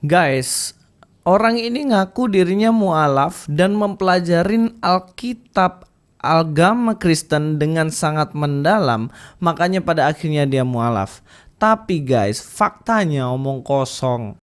Guys, orang ini ngaku dirinya mualaf dan mempelajarin Alkitab agama Kristen dengan sangat mendalam, makanya pada akhirnya dia mualaf. Tapi guys, faktanya omong kosong.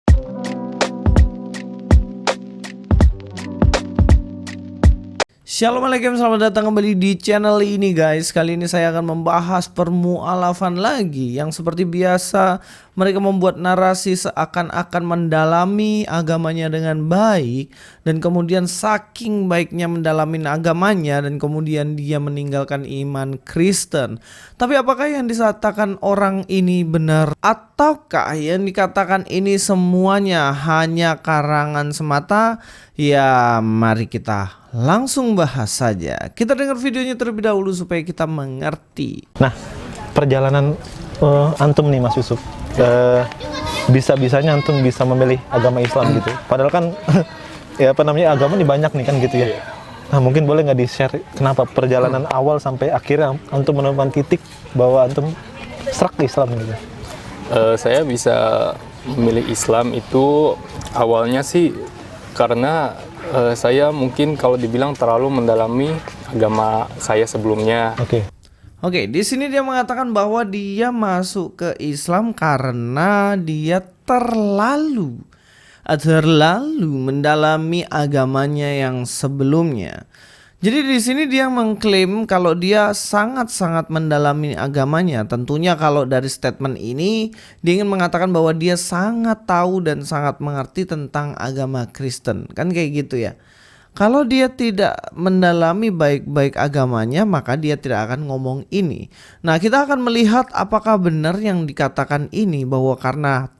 Assalamualaikum, selamat datang kembali di channel ini guys. Kali ini saya akan membahas permualafan lagi. Yang seperti biasa mereka membuat narasi seakan-akan mendalami agamanya dengan baik, dan kemudian saking baiknya mendalami agamanya dan kemudian dia meninggalkan iman Kristen. Tapi apakah yang dikatakan orang ini benar? Ataukah yang dikatakan ini semuanya hanya karangan semata? Ya, mari kita langsung bahas saja. Kita dengar videonya terlebih dahulu supaya kita mengerti. Nah, perjalanan antum nih Mas Yusuf, bisa-bisanya antum bisa memilih agama Islam gitu. Padahal kan ya agama nih banyak nih kan gitu ya. Nah, mungkin boleh nggak di-share kenapa perjalanan awal sampai akhirnya antum menemukan titik bahwa antum serak ke Islam gitu. Saya bisa memilih Islam itu awalnya sih karena saya mungkin kalau dibilang terlalu mendalami agama saya sebelumnya. Oke, di sini dia mengatakan bahwa dia masuk ke Islam karena dia terlalu mendalami agamanya yang sebelumnya. Jadi di sini dia mengklaim kalau dia sangat-sangat mendalami agamanya. Tentunya kalau dari statement ini dia ingin mengatakan bahwa dia sangat tahu dan sangat mengerti tentang agama Kristen. Kan kayak gitu ya. Kalau dia tidak mendalami baik-baik agamanya, maka dia tidak akan ngomong ini. Nah, kita akan melihat apakah benar yang dikatakan ini bahwa karena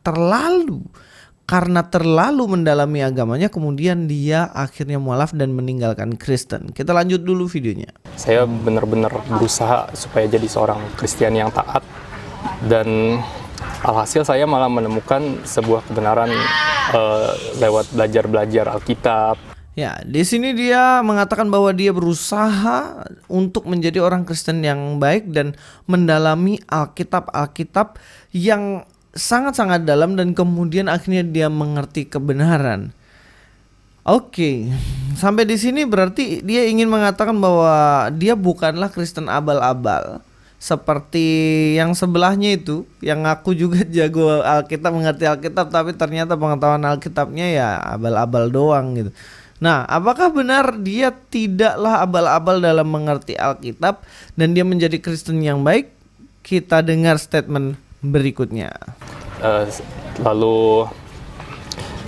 terlalu mendalami agamanya, kemudian dia akhirnya mualaf dan meninggalkan Kristen. Kita lanjut dulu videonya. Saya benar-benar berusaha supaya jadi seorang Kristen yang taat, dan alhasil saya malah menemukan sebuah kebenaran lewat belajar Alkitab. Ya, di sini dia mengatakan bahwa dia berusaha untuk menjadi orang Kristen yang baik dan mendalami Alkitab yang sangat-sangat dalam, dan kemudian akhirnya dia mengerti kebenaran. Oke, sampai di sini berarti dia ingin mengatakan bahwa dia bukanlah Kristen abal-abal seperti yang sebelahnya itu, yang aku juga jago Alkitab, mengerti Alkitab, tapi ternyata pengetahuan Alkitabnya ya abal-abal doang gitu. Nah, apakah benar dia tidaklah abal-abal dalam mengerti Alkitab dan dia menjadi Kristen yang baik? Kita dengar statement berikutnya. Lalu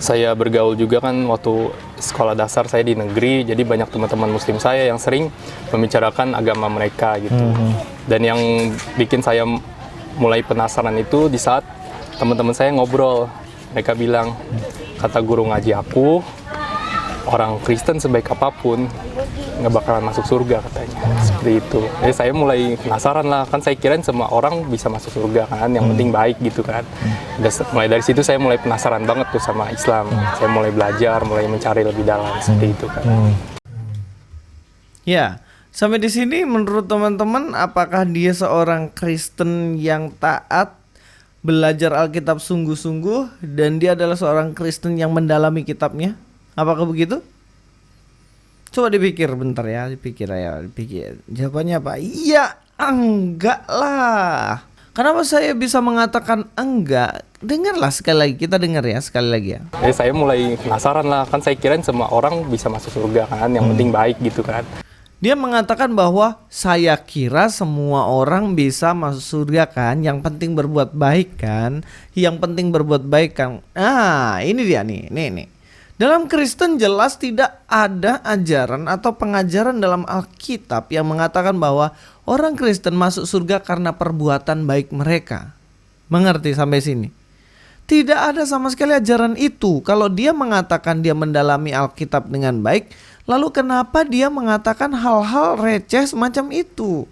saya bergaul juga kan waktu sekolah dasar saya di negeri, jadi banyak teman-teman muslim saya yang sering membicarakan agama mereka gitu. Dan yang bikin saya mulai penasaran itu di saat teman-teman saya ngobrol, mereka bilang, kata guru ngaji aku, orang Kristen sebaik apapun nggak bakalan masuk surga katanya, seperti itu. Jadi saya mulai penasaran lah, kan saya kirain semua orang bisa masuk surga kan, yang penting baik gitu kan. Mulai dari situ saya mulai penasaran banget tuh sama Islam. Saya mulai belajar, mulai mencari lebih dalam seperti itu kan. Ya, sampai di sini menurut teman-teman apakah dia seorang Kristen yang taat, belajar Alkitab sungguh-sungguh, dan dia adalah seorang Kristen yang mendalami kitabnya? Apakah begitu? Coba dipikir bentar ya, dipikir. Jawabannya apa? Iya, enggak lah. Kenapa saya bisa mengatakan enggak? Dengarlah sekali lagi, kita dengar ya sekali lagi ya. Jadi saya mulai penasaran lah, kan saya kirain semua orang bisa masuk surga kan, yang penting baik gitu kan. Dia mengatakan bahwa saya kira semua orang bisa masuk surga kan, yang penting berbuat baik kan, Ah, ini dia nih. Dalam Kristen jelas tidak ada ajaran atau pengajaran dalam Alkitab yang mengatakan bahwa orang Kristen masuk surga karena perbuatan baik mereka. Mengerti sampai sini? Tidak ada sama sekali ajaran itu. Kalau dia mengatakan dia mendalami Alkitab dengan baik, lalu kenapa dia mengatakan hal-hal receh semacam itu?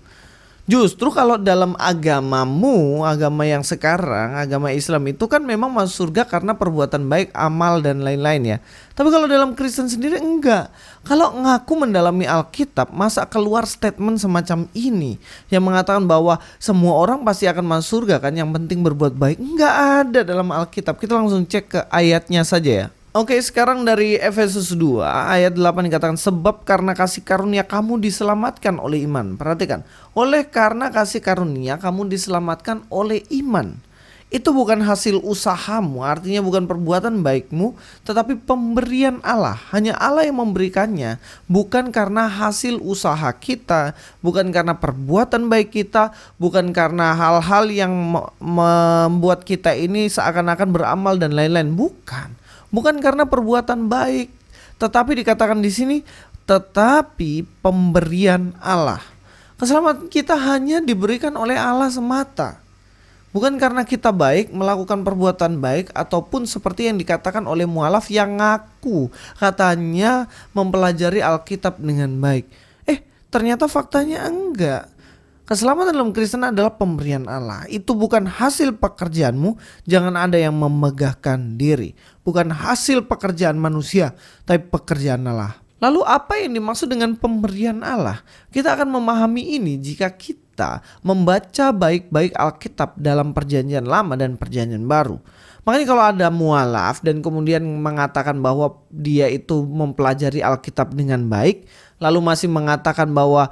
Justru kalau dalam agamamu, agama yang sekarang, agama Islam itu kan memang masuk surga karena perbuatan baik, amal dan lain-lain ya. Tapi kalau dalam Kristen sendiri enggak. Kalau ngaku mendalami Alkitab, masa keluar statement semacam ini yang mengatakan bahwa semua orang pasti akan masuk surga kan, yang penting berbuat baik. Enggak ada dalam Alkitab. Kita langsung cek ke ayatnya saja ya. Oke, sekarang dari Efesus 2 ayat 8 dikatakan, sebab karena kasih karunia kamu diselamatkan oleh iman. Perhatikan, oleh karena kasih karunia kamu diselamatkan oleh iman. Itu bukan hasil usahamu, artinya bukan perbuatan baikmu, tetapi pemberian Allah. Hanya Allah yang memberikannya, bukan karena hasil usaha kita, bukan karena perbuatan baik kita, bukan karena hal-hal yang membuat kita ini seakan-akan beramal dan lain-lain. Bukan karena perbuatan baik, tetapi dikatakan di sini, tetapi pemberian Allah. Keselamatan kita hanya diberikan oleh Allah semata. Bukan karena kita baik, melakukan perbuatan baik, ataupun seperti yang dikatakan oleh mualaf yang ngaku katanya mempelajari Alkitab dengan baik. Ternyata faktanya enggak. Keselamatan dalam Kristen adalah pemberian Allah. Itu bukan hasil pekerjaanmu. Jangan ada yang memegahkan diri. Bukan hasil pekerjaan manusia, tapi pekerjaan Allah. Lalu apa yang dimaksud dengan pemberian Allah? Kita akan memahami ini jika kita membaca baik-baik Alkitab dalam perjanjian lama dan perjanjian baru. Makanya kalau ada mualaf dan kemudian mengatakan bahwa dia itu mempelajari Alkitab dengan baik, lalu masih mengatakan bahwa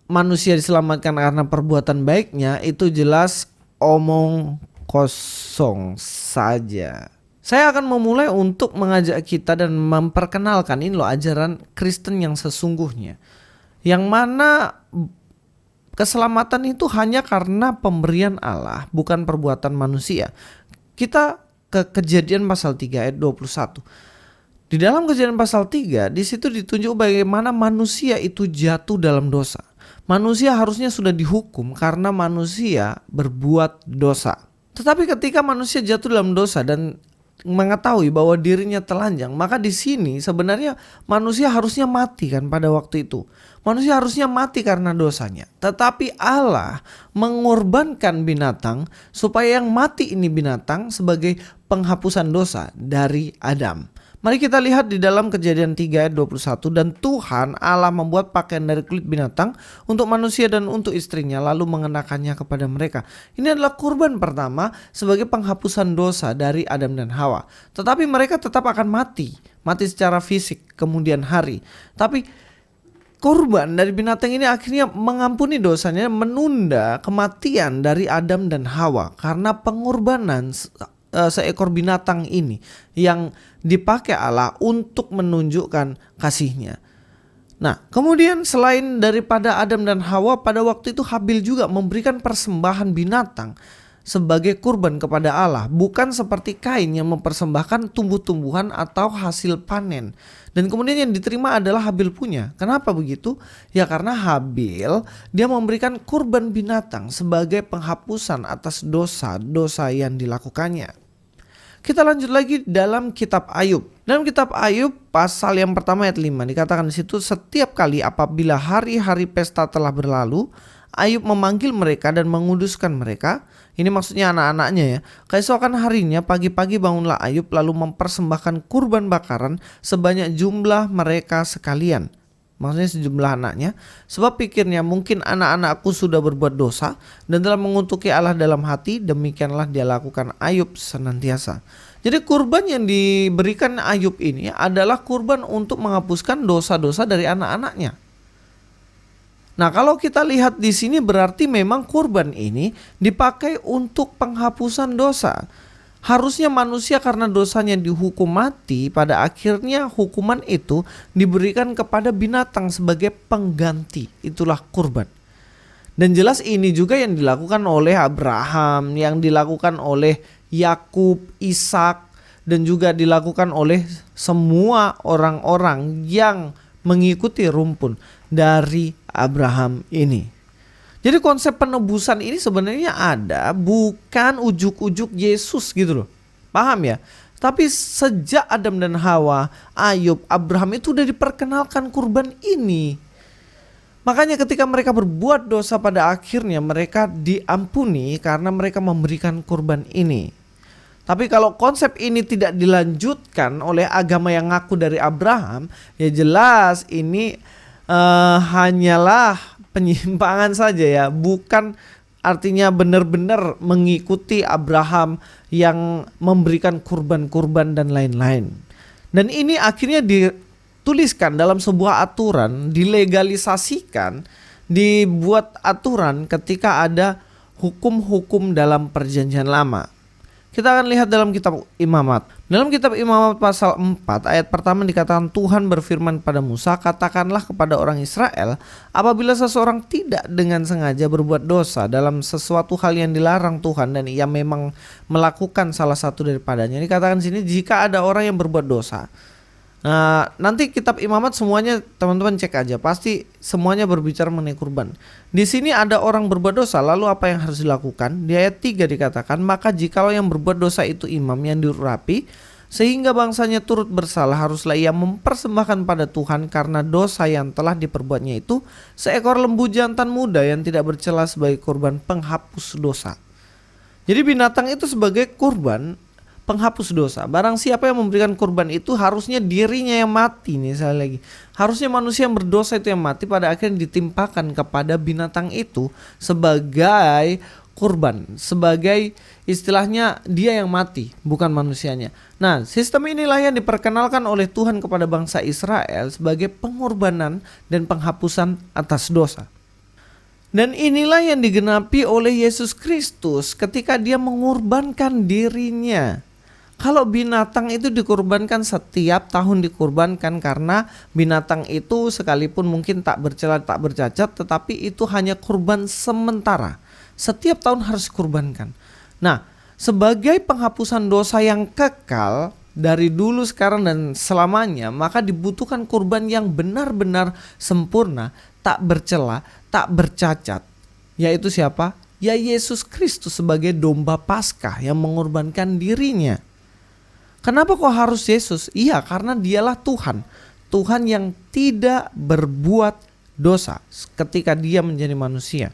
manusia diselamatkan karena perbuatan baiknya, itu jelas omong kosong saja. Saya akan memulai untuk mengajak kita dan memperkenalkan ini loh ajaran Kristen yang sesungguhnya, yang mana keselamatan itu hanya karena pemberian Allah, bukan perbuatan manusia. Kita ke Kejadian pasal 3 ayat 21. Di dalam Kejadian pasal 3, di situ ditunjuk bagaimana manusia itu jatuh dalam dosa. Manusia harusnya sudah dihukum karena manusia berbuat dosa. Tetapi ketika manusia jatuh dalam dosa dan mengetahui bahwa dirinya telanjang, maka di sini sebenarnya manusia harusnya mati kan pada waktu itu. Manusia harusnya mati karena dosanya. Tetapi Allah mengorbankan binatang supaya yang mati ini binatang sebagai penghapusan dosa dari Adam. Mari kita lihat di dalam Kejadian 3 ayat 21. Dan Tuhan Allah membuat pakaian dari kulit binatang untuk manusia dan untuk istrinya, lalu mengenakannya kepada mereka. Ini adalah kurban pertama sebagai penghapusan dosa dari Adam dan Hawa. Tetapi mereka tetap akan mati secara fisik kemudian hari. Tapi kurban dari binatang ini akhirnya mengampuni dosanya, menunda kematian dari Adam dan Hawa karena pengorbanan seekor binatang ini yang dipakai Allah untuk menunjukkan kasihnya. Nah, kemudian selain daripada Adam dan Hawa, pada waktu itu Habil juga memberikan persembahan binatang sebagai kurban kepada Allah, bukan seperti Kain yang mempersembahkan tumbuh-tumbuhan atau hasil panen. Dan kemudian yang diterima adalah Habil punya. Kenapa begitu? Ya karena Habil dia memberikan kurban binatang sebagai penghapusan atas dosa-dosa yang dilakukannya. Kita lanjut lagi dalam kitab Ayub. Dalam kitab Ayub pasal yang pertama ayat 5 dikatakan di situ, setiap kali apabila hari-hari pesta telah berlalu, Ayub memanggil mereka dan menguduskan mereka. Ini maksudnya anak-anaknya ya. Keesokan harinya pagi-pagi bangunlah Ayub lalu mempersembahkan kurban bakaran sebanyak jumlah mereka sekalian. Maksudnya sejumlah anaknya. Sebab pikirnya mungkin anak-anakku sudah berbuat dosa dan telah mengutuki Allah dalam hati. Demikianlah dia lakukan Ayub senantiasa. Jadi kurban yang diberikan Ayub ini adalah kurban untuk menghapuskan dosa-dosa dari anak-anaknya. Nah, kalau kita lihat di sini berarti memang kurban ini dipakai untuk penghapusan dosa. Harusnya manusia karena dosanya dihukum mati, pada akhirnya hukuman itu diberikan kepada binatang sebagai pengganti. Itulah kurban. Dan jelas ini juga yang dilakukan oleh Abraham, yang dilakukan oleh Yakub, Ishak, dan juga dilakukan oleh semua orang-orang yang mengikuti rumpun dari Abraham ini. Jadi konsep penebusan ini sebenarnya ada, bukan ujuk-ujuk Yesus gitu loh. Paham ya? Tapi sejak Adam dan Hawa, Ayub, Abraham itu udah diperkenalkan kurban ini. Makanya ketika mereka berbuat dosa, pada akhirnya mereka diampuni karena mereka memberikan kurban ini. Tapi kalau konsep ini tidak dilanjutkan oleh agama yang ngaku dari Abraham, ya jelas ini hanyalah penyimpangan saja ya, bukan artinya benar-benar mengikuti Abraham yang memberikan kurban-kurban dan lain-lain. Dan ini akhirnya dituliskan dalam sebuah aturan, dilegalisasikan, dibuat aturan ketika ada hukum-hukum dalam perjanjian lama. Kita akan lihat dalam kitab Imamat. Dalam kitab Imamat pasal 4 ayat pertama dikatakan, Tuhan berfirman pada Musa, katakanlah kepada orang Israel, apabila seseorang tidak dengan sengaja berbuat dosa dalam sesuatu hal yang dilarang Tuhan dan ia memang melakukan salah satu daripadanya. Dikatakan sini jika ada orang yang berbuat dosa. Nah, nanti kitab Imamat semuanya teman-teman cek aja, pasti semuanya berbicara mengenai kurban. Di sini ada orang berbuat dosa, lalu apa yang harus dilakukan? Di ayat 3 dikatakan, maka jikalau yang berbuat dosa itu imam yang diurapi sehingga bangsanya turut bersalah, haruslah ia mempersembahkan pada Tuhan karena dosa yang telah diperbuatnya itu seekor lembu jantan muda yang tidak bercela sebagai kurban penghapus dosa. Jadi binatang itu sebagai kurban penghapus dosa. Barang siapa yang memberikan kurban itu harusnya dirinya yang mati nih, sekali lagi. Harusnya manusia yang berdosa itu yang mati, pada akhirnya ditimpakan kepada binatang itu sebagai kurban, sebagai istilahnya dia yang mati, bukan manusianya. Nah, sistem inilah yang diperkenalkan oleh Tuhan kepada bangsa Israel sebagai pengorbanan dan penghapusan atas dosa. Dan inilah yang digenapi oleh Yesus Kristus ketika dia mengorbankan dirinya. Kalau binatang itu dikurbankan setiap tahun, dikurbankan karena binatang itu sekalipun mungkin tak bercela, tak bercacat, tetapi itu hanya kurban sementara. Setiap tahun harus dikurbankan. Nah, sebagai penghapusan dosa yang kekal dari dulu, sekarang dan selamanya, maka dibutuhkan kurban yang benar-benar sempurna, tak bercela, tak bercacat. Yaitu siapa? Ya Yesus Kristus sebagai domba Paskah yang mengorbankan dirinya. Kenapa kok harus Yesus? Iya, karena dialah Tuhan. Tuhan yang tidak berbuat dosa ketika dia menjadi manusia.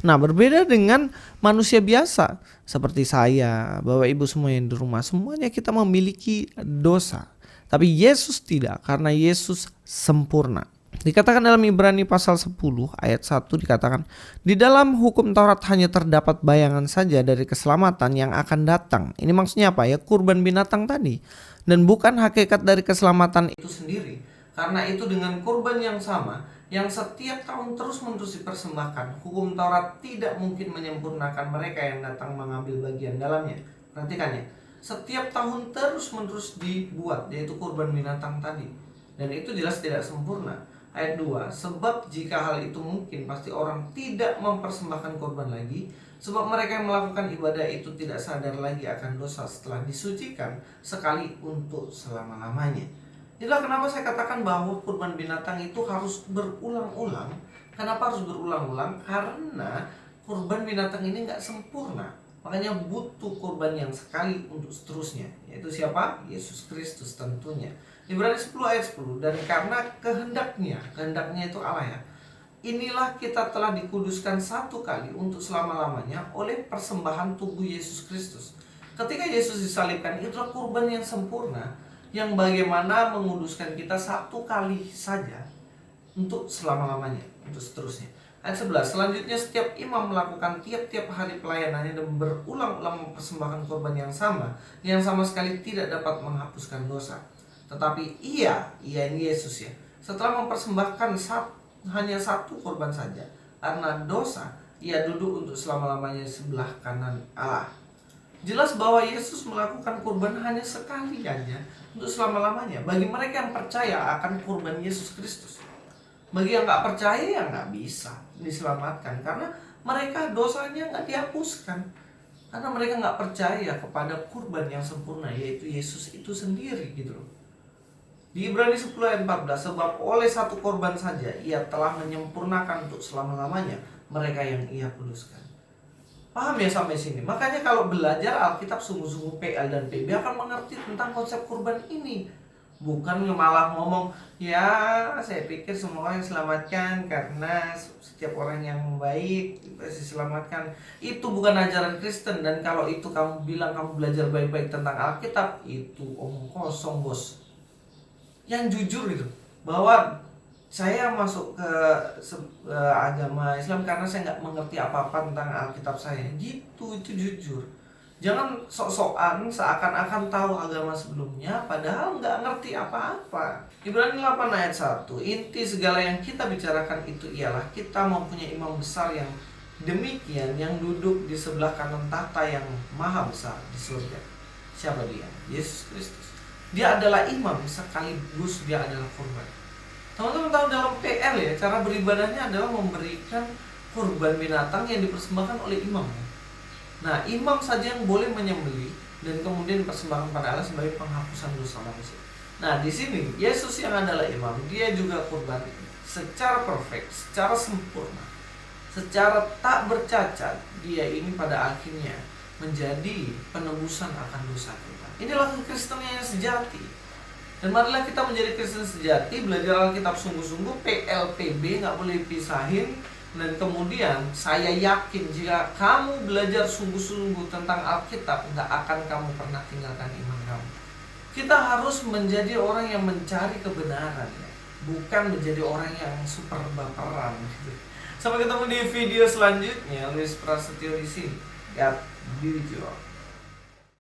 Nah, berbeda dengan manusia biasa seperti saya, Bapak Ibu semua yang di rumah, semuanya kita memiliki dosa. Tapi Yesus tidak, karena Yesus sempurna. Dikatakan dalam Ibrani pasal 10 ayat 1 dikatakan, di dalam hukum Taurat hanya terdapat bayangan saja dari keselamatan yang akan datang. Ini maksudnya apa ya? Kurban binatang tadi. Dan bukan hakikat dari keselamatan itu sendiri. Karena itu dengan kurban yang sama, yang setiap tahun terus-menerus dipersembahkan, hukum Taurat tidak mungkin menyempurnakan mereka yang datang mengambil bagian dalamnya. Perhatikan ya, setiap tahun terus-menerus dibuat, yaitu kurban binatang tadi. Dan itu jelas tidak sempurna. Ayat 2, sebab jika hal itu mungkin, pasti orang tidak mempersembahkan korban lagi, sebab mereka yang melakukan ibadah itu tidak sadar lagi akan dosa setelah disucikan sekali untuk selama-lamanya. Itulah kenapa saya katakan bahwa kurban binatang itu harus berulang-ulang. Kenapa harus berulang-ulang? Karena kurban binatang ini nggak sempurna. Makanya butuh kurban yang sekali untuk seterusnya. Yaitu siapa? Yesus Kristus tentunya. Ibrani 10 ayat 10, dan karena kehendaknya itu Allah ya, inilah kita telah dikuduskan satu kali untuk selama-lamanya oleh persembahan tubuh Yesus Kristus. Ketika Yesus disalibkan, itulah kurban yang sempurna, yang bagaimana menguduskan kita satu kali saja untuk selama-lamanya, untuk seterusnya. Ayat 11, selanjutnya setiap imam melakukan tiap-tiap hari pelayanannya dan berulang-ulang mempersembahkan korban yang sama sekali tidak dapat menghapuskan dosa. Tetapi ini Yesus ya, setelah mempersembahkan hanya satu korban saja karena dosa, ia duduk untuk selama-lamanya sebelah kanan Allah. Jelas bahwa Yesus melakukan kurban hanya sekali aja untuk selama-lamanya bagi mereka yang percaya akan kurban Yesus Kristus. Bagi yang nggak percaya ya nggak bisa diselamatkan, karena mereka dosanya nggak dihapuskan, karena mereka nggak percaya kepada kurban yang sempurna, yaitu Yesus itu sendiri gitu loh. Di Ibrani 10 ayat 14, sebab oleh satu korban saja ia telah menyempurnakan untuk selama-lamanya mereka yang ia kuduskan. Paham ya sampai sini? Makanya kalau belajar Alkitab sungguh-sungguh PL dan PB akan mengerti tentang konsep kurban ini. Bukan malah ngomong, ya saya pikir semua orang diselamatkan karena setiap orang yang baik pasti diselamatkan. Itu bukan ajaran Kristen, dan kalau itu kamu bilang kamu belajar baik-baik tentang Alkitab, itu omong kosong bos. Yang jujur itu, bahwa saya masuk ke agama Islam karena saya nggak mengerti apa-apa tentang Alkitab saya, gitu, itu jujur. Jangan sok-sokan seakan-akan tahu agama sebelumnya padahal nggak ngerti apa-apa. Ibrani 8 ayat 1, inti segala yang kita bicarakan itu ialah kita mempunyai imam besar yang demikian, yang duduk di sebelah kanan tahta yang maha besar di surga. Siapa dia? Yesus Kristus. Dia adalah imam sekaligus dia adalah korban. Teman-teman tahu dalam PL ya, cara beribadahnya adalah memberikan kurban binatang yang dipersembahkan oleh imam. Nah, imam saja yang boleh menyembelih dan kemudian dipersembahkan pada Allah sebagai penghapusan dosa manusia. Nah, di sini Yesus yang adalah imam, dia juga kurban secara perfect, secara sempurna, secara tak bercacat. Dia ini pada akhirnya menjadi penebusan akan dosa kita. Inilah kekristenan yang sejati. Dan marilah kita menjadi Kristen sejati, belajar Alkitab sungguh-sungguh, PLPB nggak boleh dipisahin. Dan kemudian saya yakin jika kamu belajar sungguh-sungguh tentang Alkitab, nggak akan kamu pernah tinggalkan iman kamu. Kita harus menjadi orang yang mencari kebenaran ya, bukan menjadi orang yang super baperan gitu. Sampai ketemu di video selanjutnya. Luis Prasetyo di sini. God be with you all.